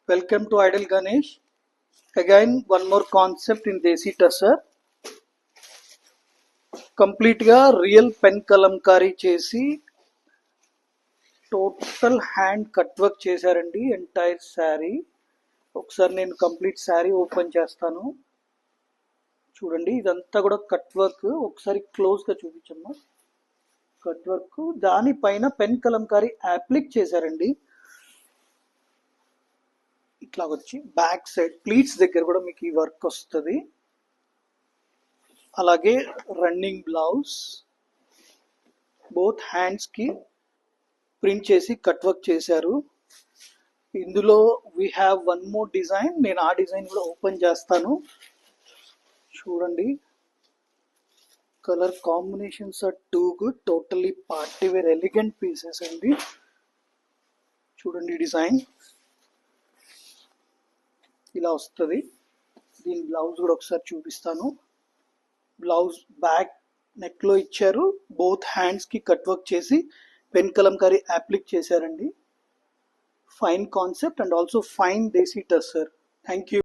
Welcome to Idle Ganesh. Again, one more concept in Desi Tussar. కంప్లీట్గా real pen Kalamkari చేసి total hand cut work చేశారండి entire sari. ఒకసారి నేను complete sari open చేస్తాను. చూడండి, ఇదంతా కూడా కట్ వర్క్. ఒకసారి క్లోజ్గా చూపించమ్మా. కట్ వర్క్ దానిపైన పెన్ కలంకారీ అప్లిక్ చేశారండి. ఇట్లా వచ్చి బ్యాక్ సైడ్ ప్లీట్స్ దగ్గర కూడా మీకు ఈ వర్క్ వస్తుంది. అలాగే రన్నింగ్ బ్లౌజ్ బోత్ హ్యాండ్స్ కి ప్రింట్ చేసి కట్ వర్క్ చేశారు. ఇందులో we have one more design. నేను ఆ డిజైన్ కూడా ఓపెన్ చేస్తాను. చూడండి, colour combinations are too good. Totally party wear elegant pieces అండి. చూడండి, డిజైన్ ఇలా వస్తుంది. దీని బ్లౌజ్ కూడా ఒకసారి చూపిస్తాను. బ్లౌజ్ బ్యాక్ నెక్ లో ఇచ్చారు. బోత్ హ్యాండ్స్ కి కట్ వర్క్ చేసి పెన్ కలంకారీ అప్లిక్ చేశారండి. Fine concept and also fine desi tussar. Thank you.